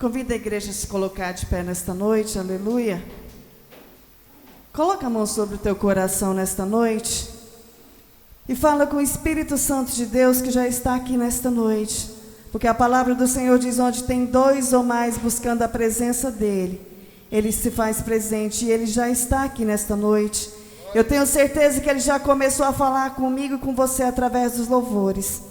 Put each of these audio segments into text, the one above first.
Convido a igreja a se colocar de pé nesta noite, aleluia. Coloca a mão sobre o teu coração nesta noite e fala com o Espírito Santo de Deus que já está aqui nesta noite, porque a palavra do Senhor diz: onde tem dois ou mais buscando a presença dEle, Ele se faz presente, e Ele já está aqui nesta noite. Eu tenho certeza que Ele já começou a falar comigo e com você através dos louvores,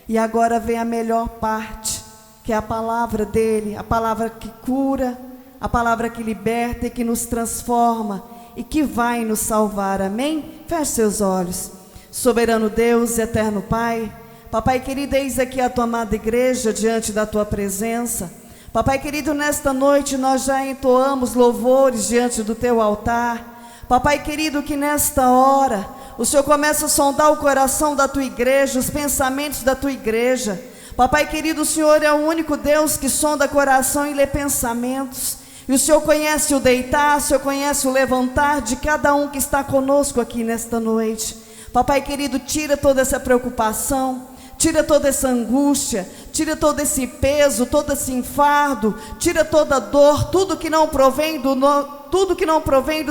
e agora vem a melhor parte, que é a palavra dEle, a palavra que cura, a palavra que liberta e que nos transforma e que vai nos salvar, amém? Feche seus olhos. Soberano Deus, eterno Pai, Papai querido, eis aqui a tua amada igreja diante da tua presença. Papai querido, nesta noite nós já entoamos louvores diante do teu altar. Papai querido, que nesta hora o Senhor começa a sondar o coração da tua igreja, os pensamentos da tua igreja. Papai querido, o Senhor é o único Deus que sonda coração e lê pensamentos. E o Senhor conhece o deitar, o Senhor conhece o levantar de cada um que está conosco aqui nesta noite. Papai querido, tira toda essa preocupação, tira toda essa angústia, tira todo esse peso, todo esse enfardo, tira toda dor, tudo que não provém do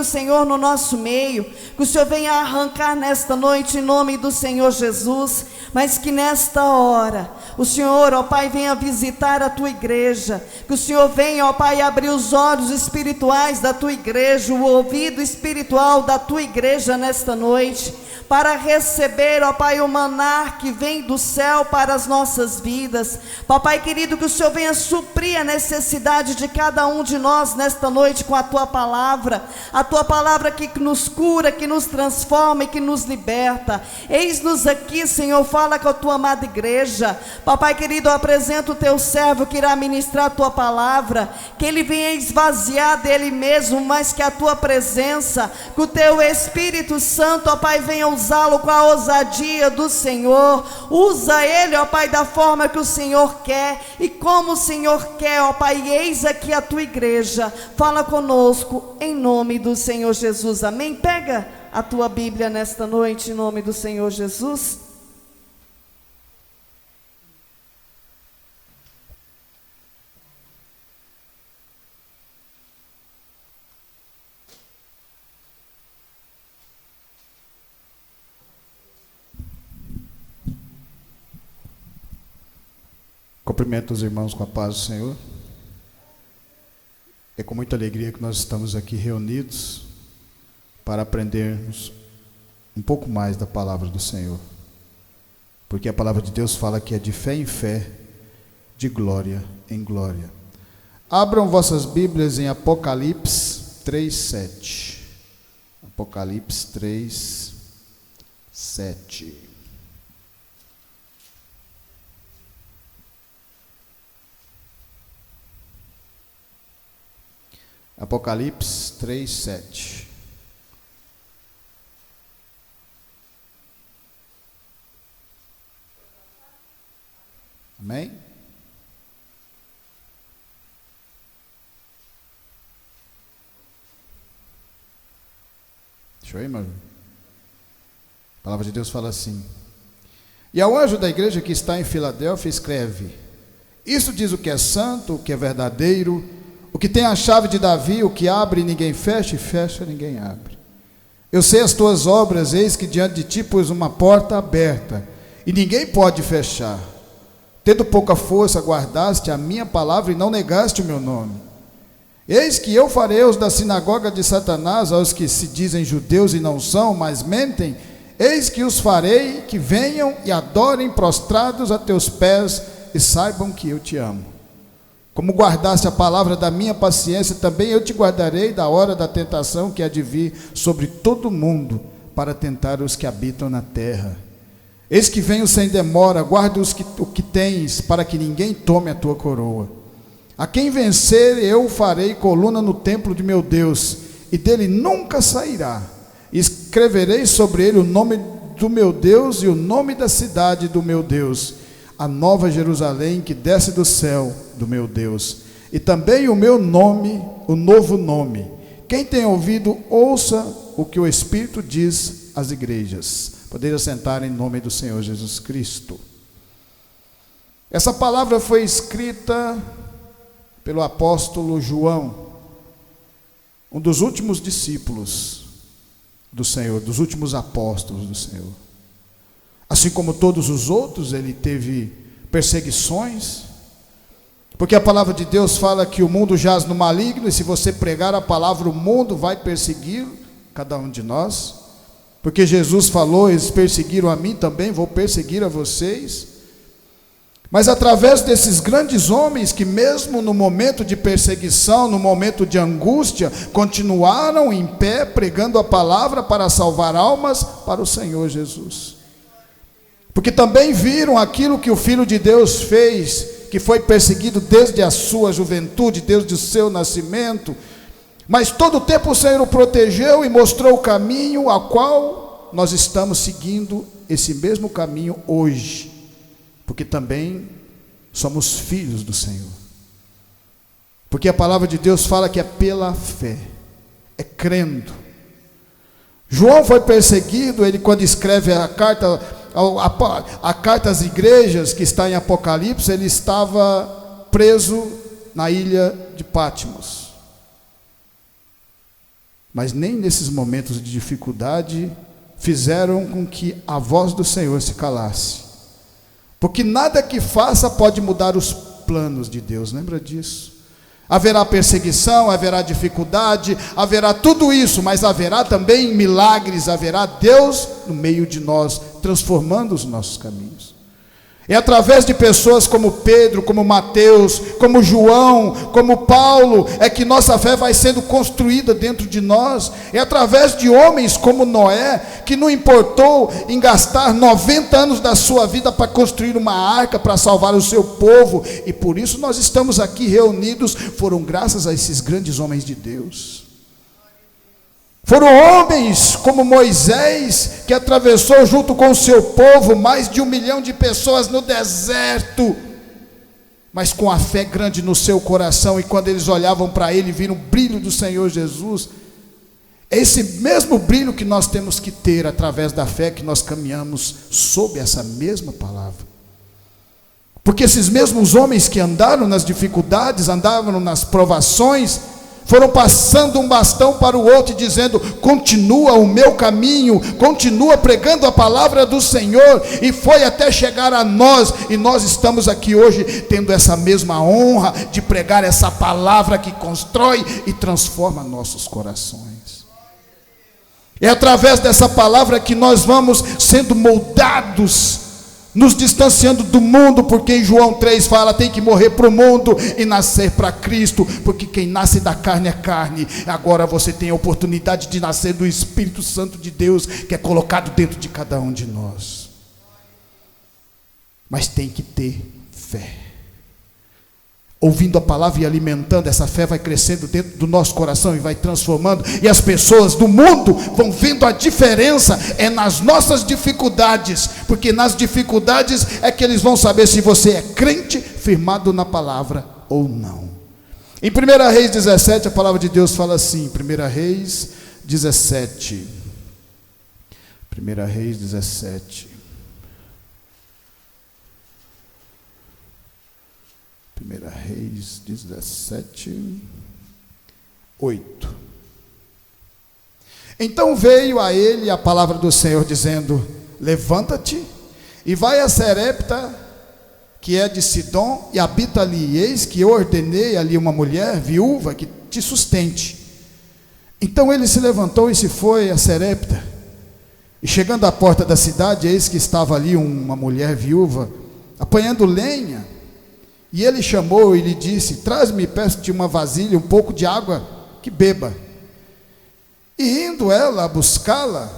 Senhor no nosso meio, que o Senhor venha arrancar nesta noite em nome do Senhor Jesus, mas que nesta hora o Senhor, ó Pai, venha visitar a tua igreja, que o Senhor venha, ó Pai, abrir os olhos espirituais da tua igreja, o ouvido espiritual da tua igreja nesta noite, para receber, ó Pai, o maná que vem do céu para as nossas vidas. Papai querido, que o Senhor venha suprir a necessidade de cada um de nós nesta noite com a tua palavra que nos cura, que nos transforma e que nos liberta. Eis-nos aqui, Senhor, fala com a tua amada igreja. Papai querido, eu apresento o teu servo que irá ministrar a tua palavra, que ele venha esvaziar dele mesmo, mas que a tua presença, que o teu Espírito Santo, ó Pai, venha usá-lo com a ousadia do Senhor. Usa ele, ó Pai, da forma que o Senhor quer e como o Senhor quer, ó Pai. E eis aqui a tua igreja, fala conosco em nome do Senhor Jesus, amém? Pega a tua Bíblia nesta noite em nome do Senhor Jesus. Cumprimento os irmãos com a paz do Senhor. É com muita alegria que nós estamos aqui reunidos para aprendermos um pouco mais da palavra do Senhor, porque a palavra de Deus fala que é de fé em fé, de glória em glória. Abram vossas Bíblias em Apocalipse 3:7. Apocalipse 3:7. Apocalipse 3:7. Amém? Deixa eu ir, irmão. A palavra de Deus fala assim: e ao anjo da igreja que está em Filadélfia escreve: isso diz o que é santo, o que é verdadeiro, o que tem a chave de Davi, o que abre e ninguém fecha, e fecha ninguém abre. Eu sei as tuas obras, eis que diante de ti pus uma porta aberta, e ninguém pode fechar. Tendo pouca força, guardaste a minha palavra e não negaste o meu nome. Eis que eu farei os da sinagoga de Satanás, aos que se dizem judeus e não são, mas mentem, eis que os farei que venham e adorem prostrados a teus pés, e saibam que eu te amo. Como guardaste a palavra da minha paciência, também eu te guardarei da hora da tentação que há de vir sobre todo mundo, para tentar os que habitam na terra. Eis que venho sem demora, guarda o que tens, para que ninguém tome a tua coroa. A quem vencer, eu farei coluna no templo de meu Deus, e dele nunca sairá. Escreverei sobre ele o nome do meu Deus e o nome da cidade do meu Deus, a nova Jerusalém que desce do céu do meu Deus, e também o meu nome, o novo nome. Quem tem ouvido, ouça o que o Espírito diz às igrejas. Poderia sentar em nome do Senhor Jesus Cristo. Essa palavra foi escrita pelo apóstolo João, um dos últimos discípulos do Senhor, dos últimos apóstolos do Senhor. Assim como todos os outros, ele teve perseguições, porque a palavra de Deus fala que o mundo jaz no maligno, e se você pregar a palavra, o mundo vai perseguir cada um de nós, porque Jesus falou: eles perseguiram a mim, também vou perseguir a vocês. Mas através desses grandes homens que mesmo no momento de perseguição, no momento de angústia, continuaram em pé, pregando a palavra para salvar almas para o Senhor Jesus. Porque também viram aquilo que o Filho de Deus fez, que foi perseguido desde a sua juventude, desde o seu nascimento, mas todo o tempo o Senhor o protegeu e mostrou o caminho a qual nós estamos seguindo, esse mesmo caminho hoje, porque também somos filhos do Senhor. Porque a palavra de Deus fala que é pela fé, é crendo. João foi perseguido, ele quando escreve a carta às igrejas, que está em Apocalipse, ele estava preso na ilha de Patmos. Mas nem nesses momentos de dificuldade fizeram com que a voz do Senhor se calasse. Porque nada que faça pode mudar os planos de Deus, lembra disso? Haverá perseguição, haverá dificuldade, haverá tudo isso, mas haverá também milagres, haverá Deus no meio de nós, transformando os nossos caminhos. É através de pessoas como Pedro, como Mateus, como João, como Paulo, é que nossa fé vai sendo construída dentro de nós. É através de homens como Noé, que não importou em gastar 90 anos da sua vida para construir uma arca, para salvar o seu povo, e por isso nós estamos aqui reunidos, foram graças a esses grandes homens de Deus. Foram homens como Moisés, que atravessou junto com o seu povo mais de 1 milhão de pessoas no deserto, mas com a fé grande no seu coração, e quando eles olhavam para ele, viram o brilho do Senhor Jesus. É esse mesmo brilho que nós temos que ter através da fé, que nós caminhamos sob essa mesma palavra. Porque esses mesmos homens que andaram nas dificuldades, andavam nas provações, foram passando um bastão para o outro e dizendo: continua o meu caminho, continua pregando a palavra do Senhor, e foi até chegar a nós, e nós estamos aqui hoje tendo essa mesma honra de pregar essa palavra que constrói e transforma nossos corações. É através dessa palavra que nós vamos sendo moldados, nos distanciando do mundo, porque em João 3 fala: tem que morrer para o mundo e nascer para Cristo, porque quem nasce da carne é carne. Agora você tem a oportunidade de nascer do Espírito Santo de Deus, que é colocado dentro de cada um de nós. Mas tem que ter fé. Ouvindo a palavra e alimentando, essa fé vai crescendo dentro do nosso coração e vai transformando, e as pessoas do mundo vão vendo a diferença é nas nossas dificuldades, porque nas dificuldades é que eles vão saber se você é crente, firmado na palavra ou não. Em 1 Reis 17, a palavra de Deus fala assim, 1 Reis 17, 1 Reis 17, 1 Reis 17, 8. Então veio a ele a palavra do Senhor dizendo: levanta-te e vai a Sarepta, que é de Sidom, e habita ali, eis que eu ordenei ali uma mulher viúva que te sustente. Então ele se levantou e se foi a Sarepta, e chegando à porta da cidade, eis que estava ali uma mulher viúva apanhando lenha. E ele chamou e lhe disse: traz-me, peço-te uma vasilha, um pouco de água, que beba. E indo ela a buscá-la,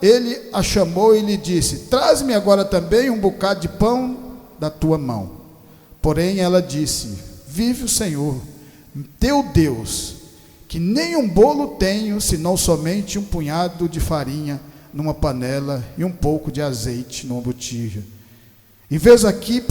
ele a chamou e lhe disse: traz-me agora também um bocado de pão da tua mão. Porém ela disse: vive o Senhor, teu Deus, que nem um bolo tenho, senão somente um punhado de farinha numa panela e um pouco de azeite numa botija. E vês aqui,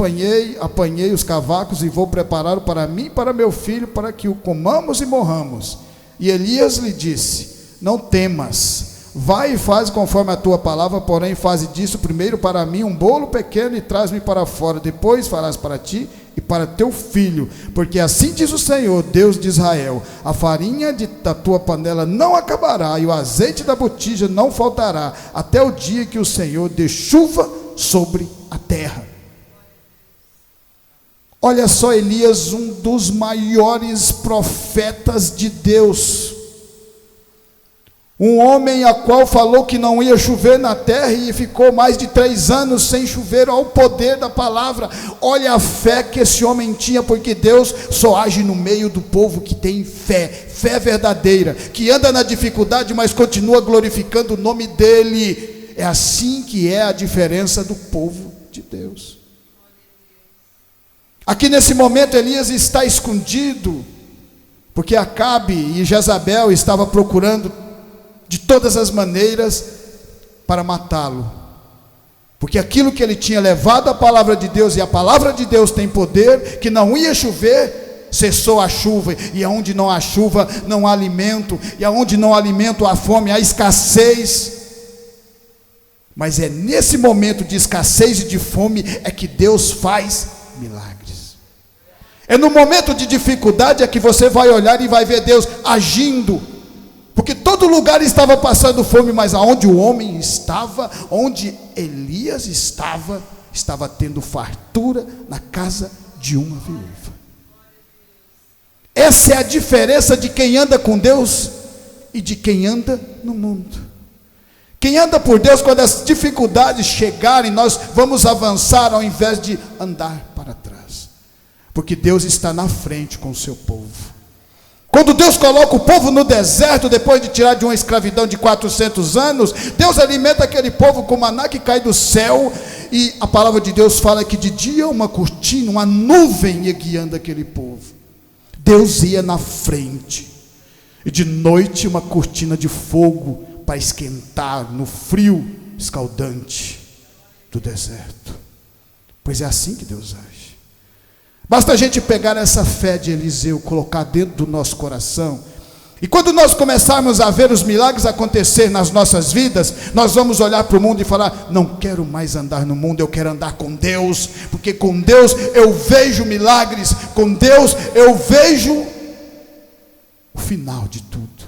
apanhei os cavacos e vou prepará-lo para mim e para meu filho, para que o comamos e morramos. E Elias lhe disse: não temas, vai e faz conforme a tua palavra, porém faze disso primeiro para mim um bolo pequeno e traz-me para fora, depois farás para ti e para teu filho, porque assim diz o Senhor, Deus de Israel: a farinha da tua panela não acabará, e o azeite da botija não faltará, até o dia que o Senhor dê chuva sobre a terra. Olha só, Elias, um dos maiores profetas de Deus, um homem a qual falou que não ia chover na terra e ficou mais de 3 anos sem chover, ao poder da palavra. Olha a fé que esse homem tinha, porque Deus só age no meio do povo que tem fé, fé verdadeira, que anda na dificuldade, mas continua glorificando o nome dele. É assim que é a diferença do povo de Deus. Aqui nesse momento Elias está escondido, porque Acabe e Jezabel estavam procurando de todas as maneiras para matá-lo, porque aquilo que ele tinha levado a palavra de Deus, e a palavra de Deus tem poder, que não ia chover, cessou a chuva, e aonde não há chuva, não há alimento, e aonde não há alimento, há fome, há escassez. Mas é nesse momento de escassez e de fome é que Deus faz milagres. É no momento de dificuldade é que você vai olhar e vai ver Deus agindo, porque todo lugar estava passando fome, mas aonde o homem estava, onde Elias estava tendo fartura na casa de uma viúva. Essa é a diferença de quem anda com Deus e de quem anda no mundo. Quem anda por Deus, quando as dificuldades chegarem, nós vamos avançar ao invés de andar para trás, porque Deus está na frente com o seu povo. Quando Deus coloca o povo no deserto, depois de tirar de uma escravidão de 400 anos, Deus alimenta aquele povo com maná que cai do céu, e a palavra de Deus fala que de dia uma cortina, uma nuvem ia guiando aquele povo. Deus ia na frente, e de noite uma cortina de fogo para esquentar no frio escaldante do deserto. Pois é assim que Deus age. Basta a gente pegar essa fé de Eliseu, colocar dentro do nosso coração, e quando nós começarmos a ver os milagres acontecer nas nossas vidas, nós vamos olhar para o mundo e falar: não quero mais andar no mundo, eu quero andar com Deus, porque com Deus eu vejo milagres, com Deus eu vejo o final de tudo.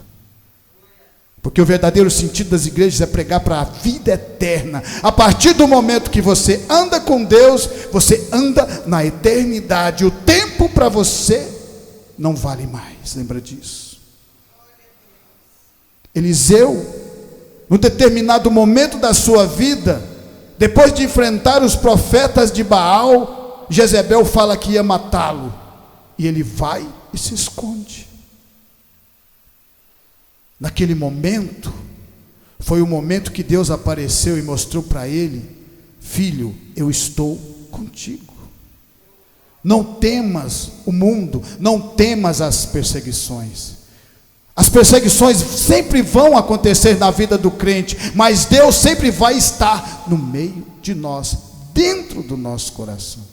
Porque o verdadeiro sentido das igrejas é pregar para a vida eterna. A partir do momento que você anda com Deus, você anda na eternidade. O tempo para você não vale mais, lembra disso? Eliseu, num determinado momento da sua vida, depois de enfrentar os profetas de Baal, Jezebel fala que ia matá-lo, e ele vai e se esconde. Naquele momento, foi o momento que Deus apareceu e mostrou para ele: filho, eu estou contigo. Não temas o mundo, não temas as perseguições. As perseguições sempre vão acontecer na vida do crente, mas Deus sempre vai estar no meio de nós, dentro do nosso coração.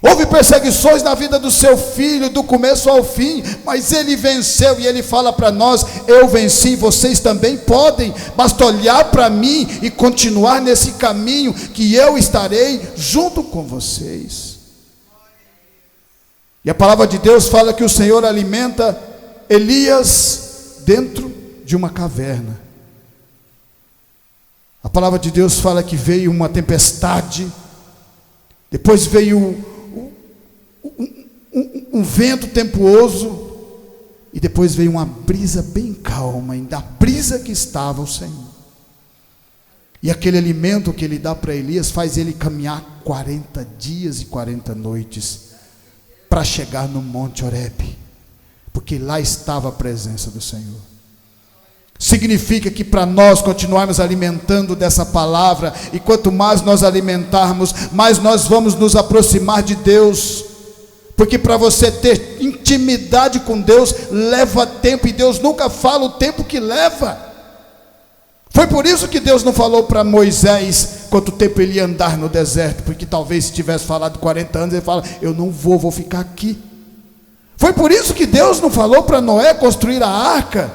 Houve perseguições na vida do seu filho, do começo ao fim, mas ele venceu, e ele fala para nós: eu venci, vocês também podem, basta olhar para mim e continuar nesse caminho, que eu estarei junto com vocês. E a palavra de Deus fala que o Senhor alimenta Elias dentro de uma caverna. A palavra de Deus fala que veio uma tempestade, depois veio um vento tempestuoso, e depois veio uma brisa bem calma, e da brisa que estava o Senhor. E aquele alimento que ele dá para Elias faz ele caminhar 40 dias e 40 noites para chegar no Monte Horebe, porque lá estava a presença do Senhor. Significa que para nós continuarmos alimentando dessa palavra, e quanto mais nós alimentarmos, mais nós vamos nos aproximar de Deus, porque para você ter intimidade com Deus leva tempo, e Deus nunca fala o tempo que leva. Foi por isso que Deus não falou para Moisés quanto tempo ele ia andar no deserto, porque talvez se tivesse falado 40 anos, ele fala: eu não vou ficar aqui. Foi por isso que Deus não falou para Noé construir a arca.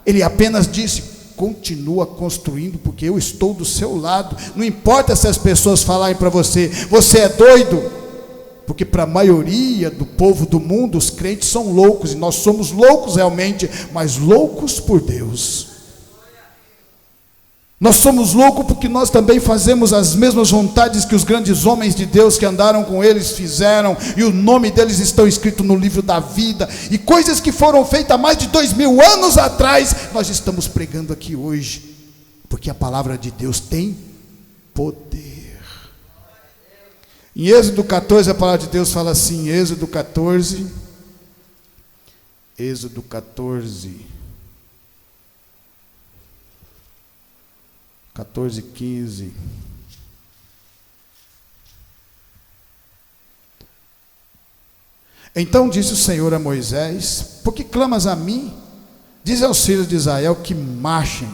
Ele apenas disse: continua construindo, porque eu estou do seu lado. Não importa se as pessoas falarem para você: você é doido, Porque para a maioria do povo do mundo, os crentes são loucos, e nós somos loucos realmente, mas loucos por Deus. Nós somos loucos porque nós também fazemos as mesmas vontades que os grandes homens de Deus que andaram com eles fizeram, e o nome deles estão escrito no livro da vida, e coisas que foram feitas há mais de 2000 anos atrás, nós estamos pregando aqui hoje, porque a palavra de Deus tem poder. Em Êxodo 14, a palavra de Deus fala assim, Êxodo 14, 15. Então disse o Senhor a Moisés: por que clamas a mim? Diz aos filhos de Israel que marchem.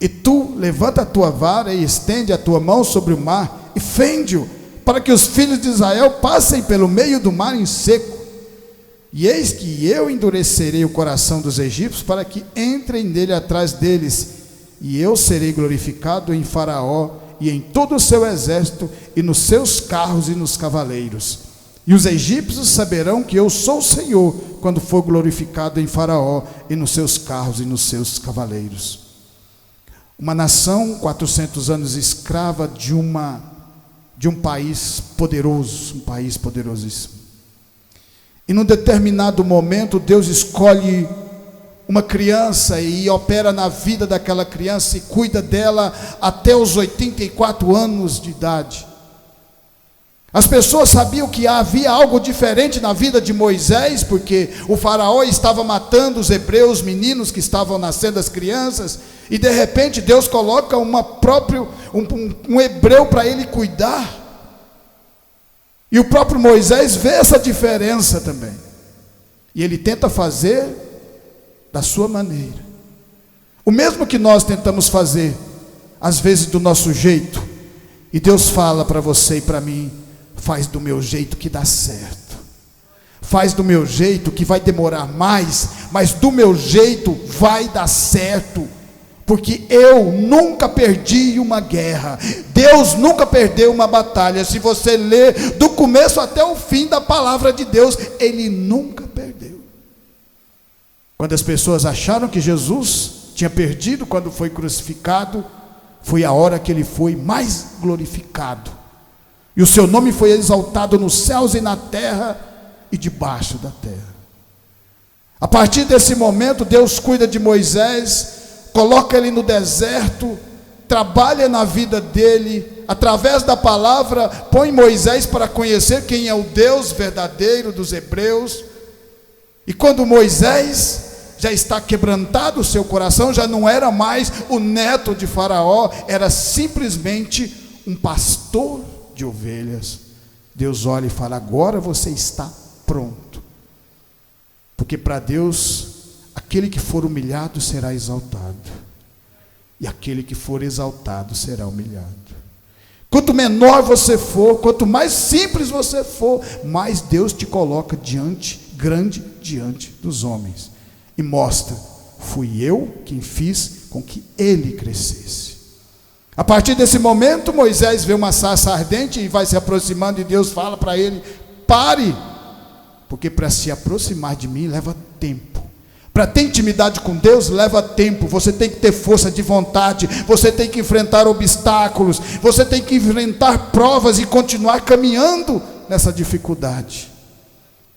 E tu levanta a tua vara e estende a tua mão sobre o mar e fende-o, para que os filhos de Israel passem pelo meio do mar em seco. E eis que eu endurecerei o coração dos egípcios para que entrem nele atrás deles, e eu serei glorificado em Faraó e em todo o seu exército, e nos seus carros e nos cavaleiros. E os egípcios saberão que eu sou o Senhor, quando for glorificado em Faraó e nos seus carros e nos seus cavaleiros. Uma nação 400 anos escrava de um país poderoso, um país poderosíssimo. E num determinado momento Deus escolhe uma criança e opera na vida daquela criança e cuida dela até os 84 anos de idade. As pessoas sabiam que havia algo diferente na vida de Moisés, porque o faraó estava matando os hebreus, meninos que estavam nascendo, as crianças, e de repente Deus coloca um hebreu para ele cuidar. E o próprio Moisés vê essa diferença também, e ele tenta fazer da sua maneira, o mesmo que nós tentamos fazer, às vezes do nosso jeito, e Deus fala para você e para mim: faz do meu jeito que dá certo, faz do meu jeito que vai demorar mais, mas do meu jeito vai dar certo, porque eu nunca perdi uma guerra, Deus nunca perdeu uma batalha. Se você ler do começo até o fim da palavra de Deus, Ele nunca perdeu. Quando as pessoas acharam que Jesus tinha perdido quando foi crucificado, foi a hora que ele foi mais glorificado, e o seu nome foi exaltado nos céus e na terra e debaixo da terra. A partir desse momento, Deus cuida de Moisés, coloca ele no deserto, trabalha na vida dele, através da palavra, põe Moisés para conhecer quem é o Deus verdadeiro dos hebreus. E quando Moisés já está quebrantado o seu coração, já não era mais o neto de Faraó, era simplesmente um pastor de ovelhas. Deus olha e fala: agora você está pronto, porque para Deus, aquele que for humilhado será exaltado, e aquele que for exaltado será humilhado. Quanto menor você for, quanto mais simples você for, mais Deus te coloca grande diante dos homens, e mostra: fui eu quem fiz com que ele crescesse. A partir desse momento, Moisés vê uma sarça ardente e vai se aproximando, e Deus fala para ele: pare, porque para se aproximar de mim leva tempo. Para ter intimidade com Deus leva tempo. Você tem que ter força de vontade, você tem que enfrentar obstáculos, você tem que enfrentar provas e continuar caminhando nessa dificuldade.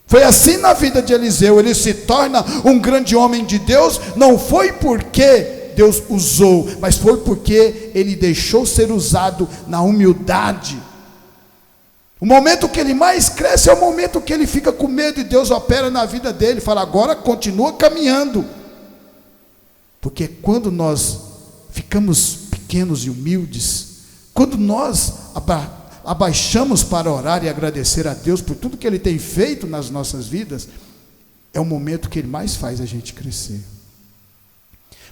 Foi assim na vida de Eliseu. Ele se torna um grande homem de Deus, não foi porque Deus usou, mas foi porque ele deixou ser usado na humildade. O momento que ele mais cresce é o momento que ele fica com medo, e Deus opera na vida dele, fala: agora continua caminhando. Porque quando nós ficamos pequenos e humildes, quando nós abaixamos para orar e agradecer a Deus por tudo que Ele tem feito nas nossas vidas, é o momento que Ele mais faz a gente crescer.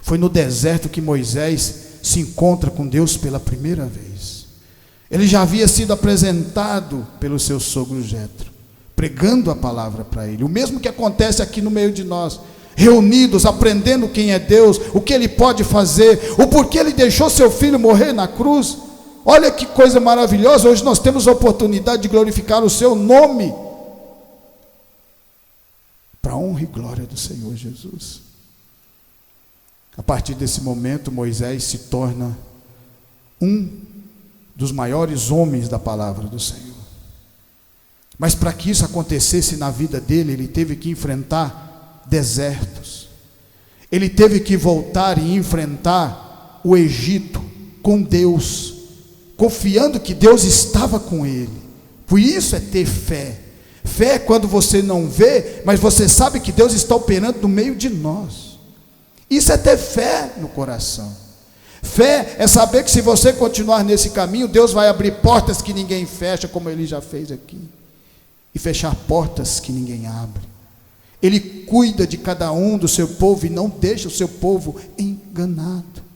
Foi no deserto que Moisés se encontra com Deus pela primeira vez. Ele já havia sido apresentado pelo seu sogro Jetro, pregando a palavra para ele. O mesmo que acontece aqui no meio de nós, reunidos, aprendendo quem é Deus, o que Ele pode fazer, o porquê Ele deixou seu filho morrer na cruz. Olha que coisa maravilhosa, hoje nós temos a oportunidade de glorificar o seu nome, para a honra e glória do Senhor Jesus. A partir desse momento, Moisés se torna um dos maiores homens da palavra do Senhor. Mas para que isso acontecesse na vida dele, ele teve que enfrentar desertos. Ele teve que voltar e enfrentar o Egito com Deus, confiando que Deus estava com ele. Por isso é ter fé. Fé é quando você não vê, mas você sabe que Deus está operando no meio de nós. Isso é ter fé no coração. Fé é saber que se você continuar nesse caminho, Deus vai abrir portas que ninguém fecha, como Ele já fez aqui, e fechar portas que ninguém abre. Ele cuida de cada um do seu povo e não deixa o seu povo enganado.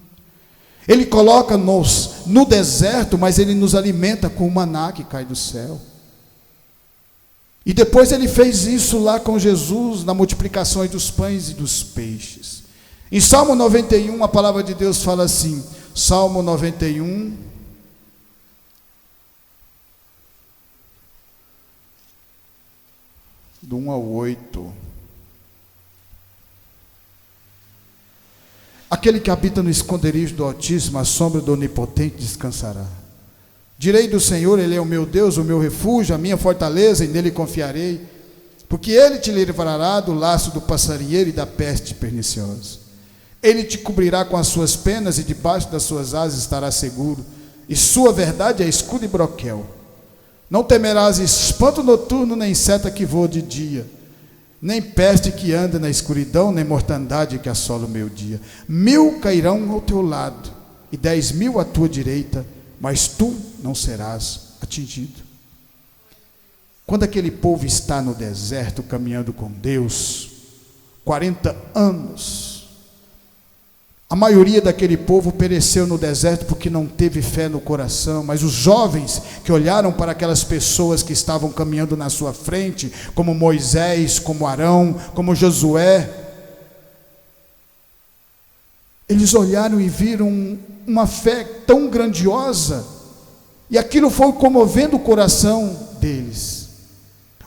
Ele coloca-nos no deserto, mas Ele nos alimenta com o maná que cai do céu. E depois Ele fez isso lá com Jesus, na multiplicação dos pães e dos peixes. Em Salmo 91, a palavra de Deus fala assim, Salmo 91, do 1 ao 8. Aquele que habita no esconderijo do Altíssimo, à sombra do Onipotente descansará. Direi do Senhor, Ele é o meu Deus, o meu refúgio, a minha fortaleza, e nele confiarei, porque Ele te livrará do laço do passarinheiro e da peste perniciosa. Ele te cobrirá com as suas penas, e debaixo das suas asas estará seguro, e sua verdade é escudo e broquel. Não temerás espanto noturno, nem seta que voa de dia, nem peste que anda na escuridão, nem mortandade que assola o meio-dia. 1000 cairão ao teu lado, e 10.000 à tua direita, mas tu não serás atingido. Quando aquele povo está no deserto, caminhando com Deus, 40 anos, a maioria daquele povo pereceu no deserto porque não teve fé no coração, mas os jovens que olharam para aquelas pessoas que estavam caminhando na sua frente, como Moisés, como Arão, como Josué, eles olharam e viram uma fé tão grandiosa, e aquilo foi comovendo o coração deles.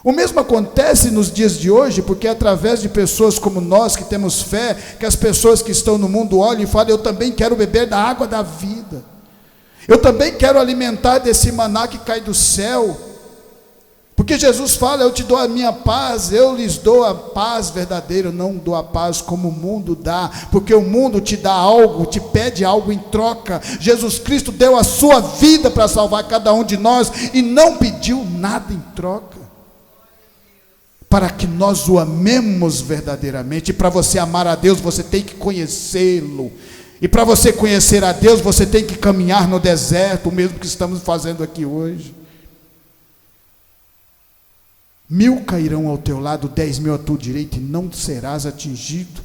O mesmo acontece nos dias de hoje, porque é através de pessoas como nós, que temos fé, que as pessoas que estão no mundo olham e falam, eu também quero beber da água da vida, eu também quero alimentar desse maná que cai do céu, porque Jesus fala, eu te dou a minha paz, eu lhes dou a paz verdadeira, eu não dou a paz como o mundo dá, porque o mundo te dá algo, te pede algo em troca. Jesus Cristo deu a sua vida para salvar cada um de nós, e não pediu nada em troca, para que nós o amemos verdadeiramente. E para você amar a Deus, você tem que conhecê-lo, e para você conhecer a Deus, você tem que caminhar no deserto, o mesmo que estamos fazendo aqui hoje. 1000 cairão ao teu lado, 10.000 à tua direita, e não serás atingido.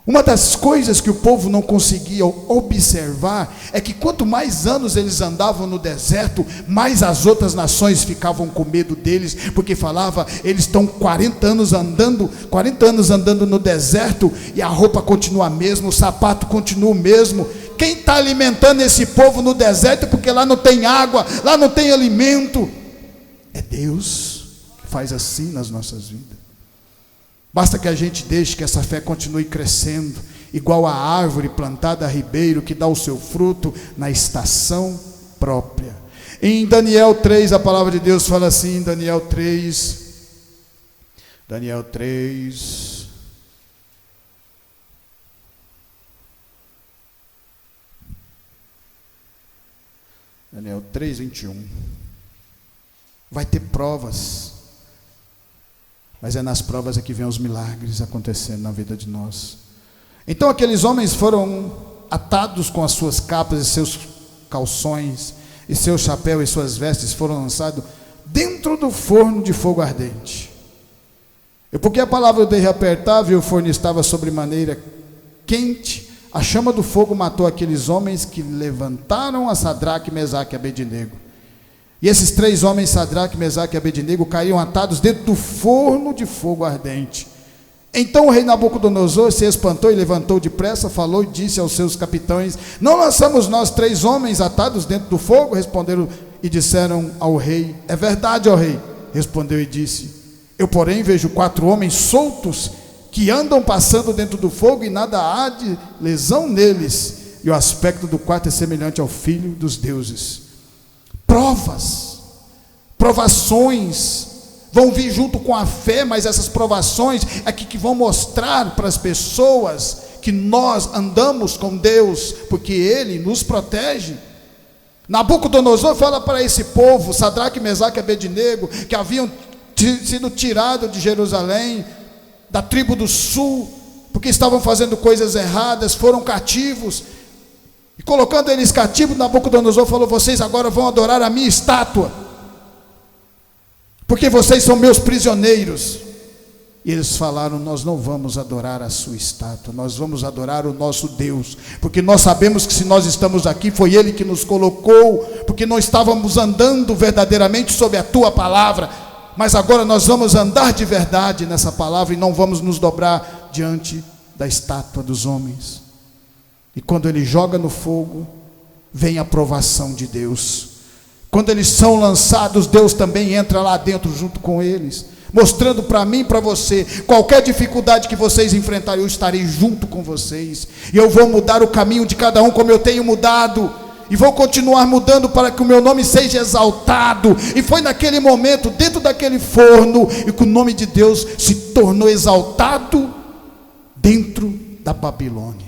Uma das coisas que o povo não conseguia observar é que quanto mais anos eles andavam no deserto, mais as outras nações ficavam com medo deles, porque falava, eles estão 40 anos andando no deserto, e a roupa continua a mesma, o sapato continua o mesmo. Quem está alimentando esse povo no deserto, porque lá não tem água, lá não tem alimento? É Deus que faz assim nas nossas vidas. Basta que a gente deixe que essa fé continue crescendo, igual a árvore plantada a ribeiro, que dá o seu fruto na estação própria. Em Daniel 3, a palavra de Deus fala assim, Daniel 3, Daniel 3, Daniel 3, 21, vai ter provas, mas é nas provas é que vem os milagres acontecendo na vida de nós. Então aqueles homens foram atados com as suas capas e seus calções, e seu chapéu e suas vestes foram lançados dentro do forno de fogo ardente. E porque a palavra dele apertava e o forno estava sobremaneira quente, a chama do fogo matou aqueles homens que levantaram a Sadraque, Mesaque e Abednego. E esses 3 homens, Sadraque, Mesaque e Abednego, caíram atados dentro do forno de fogo ardente. Então o rei Nabucodonosor se espantou e levantou depressa, falou e disse aos seus capitães: não lançamos nós 3 homens atados dentro do fogo? Responderam e disseram ao rei: é verdade, ó rei. Respondeu e disse: eu porém vejo 4 homens soltos que andam passando dentro do fogo e nada há de lesão neles, e o aspecto do quarto é semelhante ao filho dos deuses. Provações vão vir junto com a fé, mas essas provações é que vão mostrar para as pessoas que nós andamos com Deus, porque Ele nos protege. Nabucodonosor fala para esse povo, Sadraque, Mesaque e Abednego, que haviam sido tirados de Jerusalém, da tribo do sul, porque estavam fazendo coisas erradas, foram cativos, e colocando eles cativos, Nabucodonosor falou: vocês agora vão adorar a minha estátua, porque vocês são meus prisioneiros. E eles falaram: nós não vamos adorar a sua estátua, nós vamos adorar o nosso Deus, porque nós sabemos que se nós estamos aqui, foi Ele que nos colocou, porque não estávamos andando verdadeiramente sob a tua palavra, mas agora nós vamos andar de verdade nessa palavra, e não vamos nos dobrar diante da estátua dos homens. E quando ele joga no fogo, vem a provação de Deus. Quando eles são lançados, Deus também entra lá dentro junto com eles, mostrando para mim e para você: qualquer dificuldade que vocês enfrentarem, eu estarei junto com vocês, e eu vou mudar o caminho de cada um como eu tenho mudado, e vou continuar mudando para que o meu nome seja exaltado. E foi naquele momento, dentro daquele forno, e que o nome de Deus se tornou exaltado dentro da Babilônia.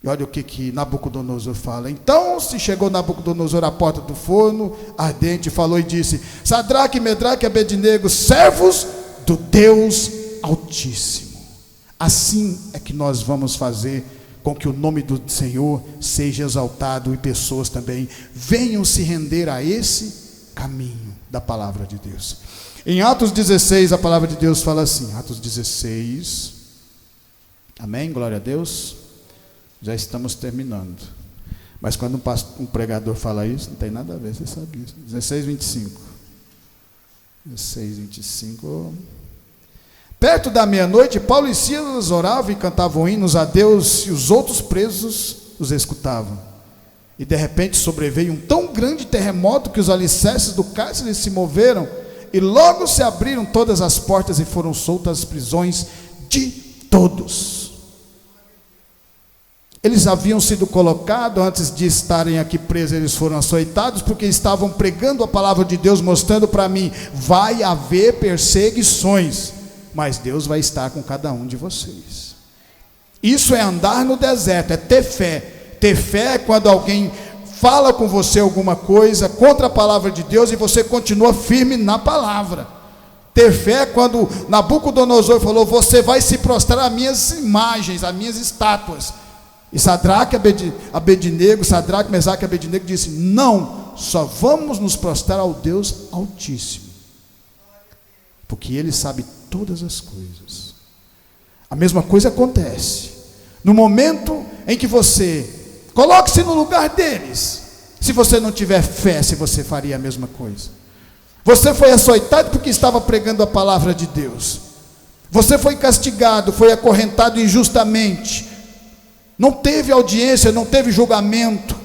E olha o que Nabucodonosor fala. Então se chegou Nabucodonosor à porta do forno ardente, falou e disse: Sadraque, Medraque e Abednego, servos do Deus Altíssimo, assim é que nós vamos fazer com que o nome do Senhor seja exaltado, e pessoas também venham se render a esse caminho da palavra de Deus. Em Atos 16, a palavra de Deus fala assim, Atos 16, amém, glória a Deus. Já estamos terminando, mas quando um pregador fala isso, não tem nada a ver, você sabe isso. 16, 25, 16, 25, perto da meia-noite, Paulo e Silas oravam e cantavam hinos a Deus, e os outros presos os escutavam. E de repente sobreveio um tão grande terremoto que os alicerces do cárcere se moveram, e logo se abriram todas as portas e foram soltas as prisões de todos. Eles haviam sido colocados, antes de estarem aqui presos, eles foram açoitados, porque estavam pregando a palavra de Deus, mostrando para mim: vai haver perseguições, mas Deus vai estar com cada um de vocês. Isso é andar no deserto, é ter fé. Ter fé é quando alguém fala com você alguma coisa contra a palavra de Deus e você continua firme na palavra. Ter fé é quando Nabucodonosor falou: você vai se prostrar às minhas imagens, às minhas estátuas. E Sadraque, Mesaque e Abednego disse: não, só vamos nos prostrar ao Deus Altíssimo, porque Ele sabe todas as coisas. A mesma coisa acontece no momento em que você coloque-se no lugar deles. Se você não tiver fé, se você faria a mesma coisa. Você foi açoitado porque estava pregando a palavra de Deus. Você foi castigado, foi acorrentado injustamente, não teve audiência, não teve julgamento.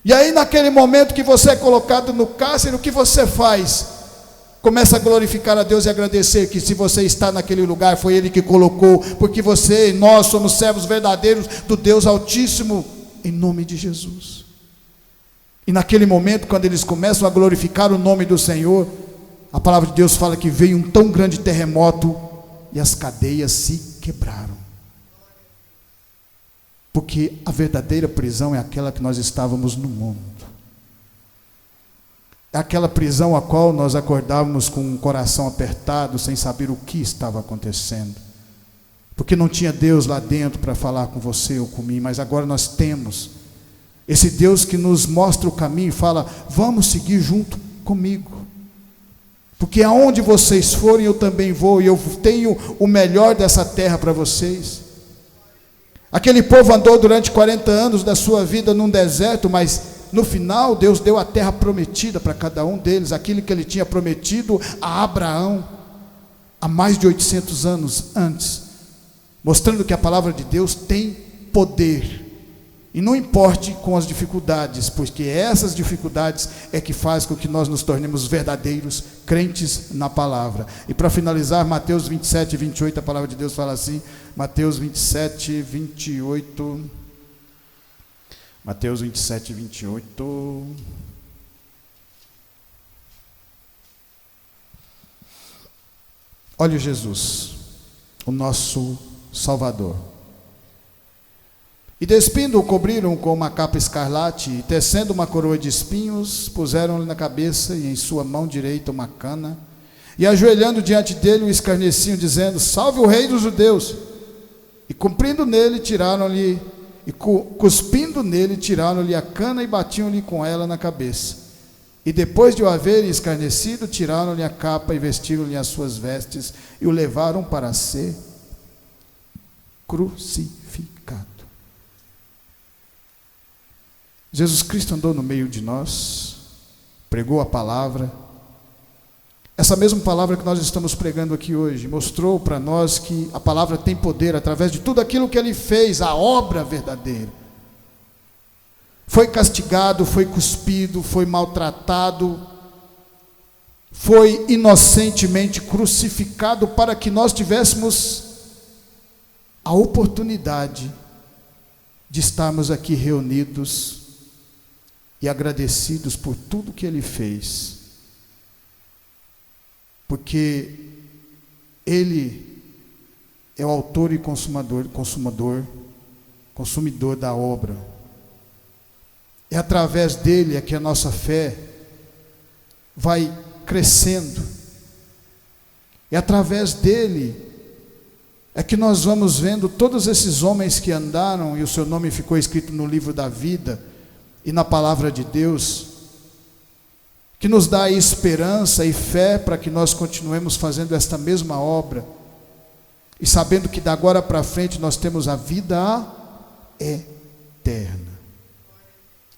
E aí naquele momento que você é colocado no cárcere, o que você faz? Começa a glorificar a Deus e agradecer que se você está naquele lugar, foi Ele que colocou, porque você e nós somos servos verdadeiros do Deus Altíssimo, em nome de Jesus. E naquele momento, quando eles começam a glorificar o nome do Senhor, a palavra de Deus fala que veio um tão grande terremoto e as cadeias se quebraram. Porque a verdadeira prisão é aquela que nós estávamos no mundo. É aquela prisão a qual nós acordávamos com o coração apertado, sem saber o que estava acontecendo. Porque não tinha Deus lá dentro para falar com você ou comigo, mas agora nós temos esse Deus que nos mostra o caminho e fala: vamos seguir junto comigo. Porque aonde vocês forem, eu também vou, e eu tenho o melhor dessa terra para vocês. Aquele povo andou durante 40 anos da sua vida num deserto, mas no final Deus deu a terra prometida para cada um deles, aquilo que Ele tinha prometido a Abraão, há mais de 800 anos antes, mostrando que a palavra de Deus tem poder. E não importe com as dificuldades, porque essas dificuldades é que faz com que nós nos tornemos verdadeiros crentes na palavra. E para finalizar, Mateus 27, 28, a palavra de Deus fala assim, Mateus 27, 28, Mateus 27, 28, olha Jesus, o nosso Salvador. E despindo-o, cobriram-o com uma capa escarlate, e tecendo uma coroa de espinhos, puseram-lhe na cabeça e em sua mão direita uma cana, e ajoelhando diante dele o escarneciam, dizendo: salve o rei dos judeus! E cuspindo nele, tiraram-lhe a cana e batiam-lhe com ela na cabeça. E depois de o haverem escarnecido, tiraram-lhe a capa e vestiram-lhe as suas vestes, e o levaram para ser crucificado. Jesus Cristo andou no meio de nós, pregou a palavra. Essa mesma palavra que nós estamos pregando aqui hoje, mostrou para nós que a palavra tem poder através de tudo aquilo que ele fez, a obra verdadeira. Foi castigado, foi cuspido, foi maltratado, foi inocentemente crucificado para que nós tivéssemos a oportunidade de estarmos aqui reunidos e agradecidos por tudo que ele fez, porque ele é o autor e consumidor da obra. É através dele é que a nossa fé vai crescendo, é através dele é que nós vamos vendo todos esses homens que andaram e o seu nome ficou escrito no livro da vida e na palavra de Deus, que nos dá esperança e fé para que nós continuemos fazendo esta mesma obra, e sabendo que da agora para frente nós temos a vida eterna.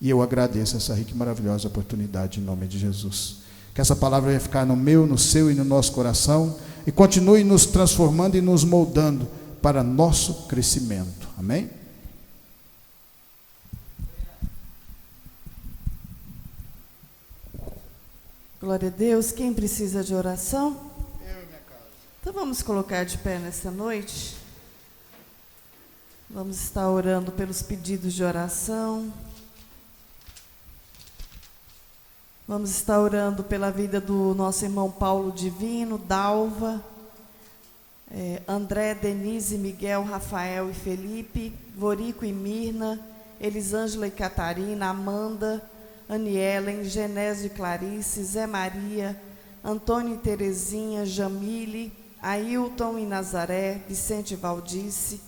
E eu agradeço essa rica e maravilhosa oportunidade em nome de Jesus. Que essa palavra vai ficar no meu, no seu e no nosso coração, e continue nos transformando e nos moldando para nosso crescimento. Amém? Glória a Deus. Quem precisa de oração? Eu e minha casa. Então vamos colocar de pé nessa noite. Vamos estar orando pelos pedidos de oração. Vamos estar orando pela vida do nosso irmão Paulo Divino, Dalva, André, Denise, Miguel, Rafael e Felipe, Vorico e Mirna, Elisângela e Catarina, Amanda, Anielen, Genésio e Clarice, Zé Maria, Antônio e Terezinha, Jamile, Ailton e Nazaré, Vicente e Valdice,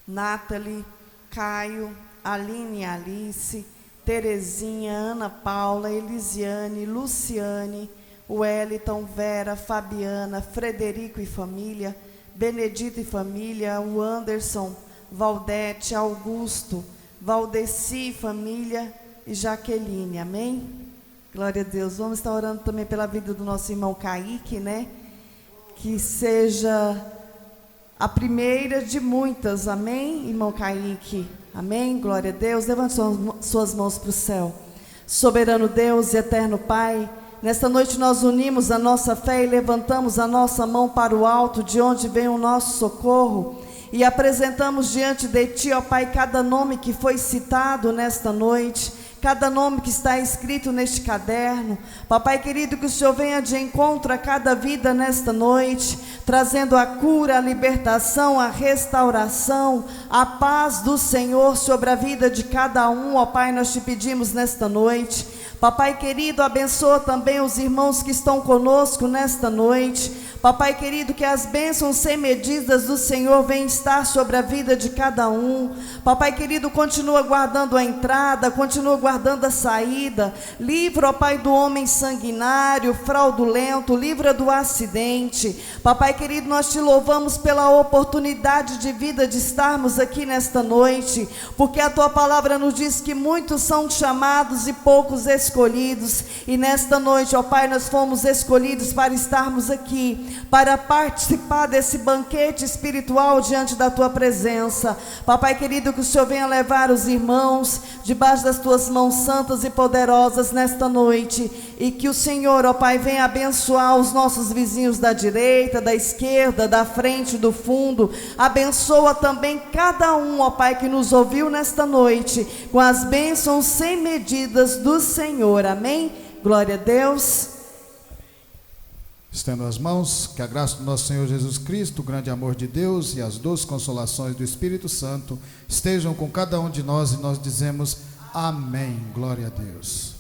Nathalie, Caio, Aline e Alice, Terezinha, Ana Paula, Elisiane, Luciane, Wellington, Vera, Fabiana, Frederico e família, Benedito e família, o Anderson, Valdete, Augusto, Valdeci e família e Jaqueline, amém? Glória a Deus. Vamos estar orando também pela vida do nosso irmão Kaique, né? Que seja a primeira de muitas, amém, irmão Kaique? Amém? Glória a Deus. Levante suas mãos para o céu. Soberano Deus e eterno Pai, nesta noite nós unimos a nossa fé e levantamos a nossa mão para o alto, de onde vem o nosso socorro, e apresentamos diante de Ti, ó Pai, cada nome que foi citado nesta noite, cada nome que está escrito neste caderno. Papai querido, que o Senhor venha de encontro a cada vida nesta noite, trazendo a cura, a libertação, a restauração, a paz do Senhor sobre a vida de cada um, ó Pai, nós te pedimos nesta noite. Papai querido, abençoa também os irmãos que estão conosco nesta noite. Papai querido, que as bênçãos sem medidas do Senhor venham estar sobre a vida de cada um. Papai querido, continua guardando a entrada, continua guardando a saída. Livra, ó Pai, do homem sanguinário, fraudulento, livra do acidente. Papai querido, nós te louvamos pela oportunidade de vida de estarmos aqui nesta noite, porque a tua palavra nos diz que muitos são chamados e poucos escolhidos, e nesta noite, ó Pai, nós fomos escolhidos para estarmos aqui. para participar desse banquete espiritual diante da tua presença. Papai querido, que o Senhor venha levar os irmãos debaixo das tuas mãos santas e poderosas nesta noite, e que o Senhor, ó Pai, venha abençoar os nossos vizinhos da direita, da esquerda, da frente, do fundo. Abençoa também cada um, ó Pai, que nos ouviu nesta noite, com as bênçãos sem medidas do Senhor. Amém? Glória a Deus. Estendo as mãos, que a graça do nosso Senhor Jesus Cristo, o grande amor de Deus e as doces consolações do Espírito Santo estejam com cada um de nós, e nós dizemos amém. Glória a Deus.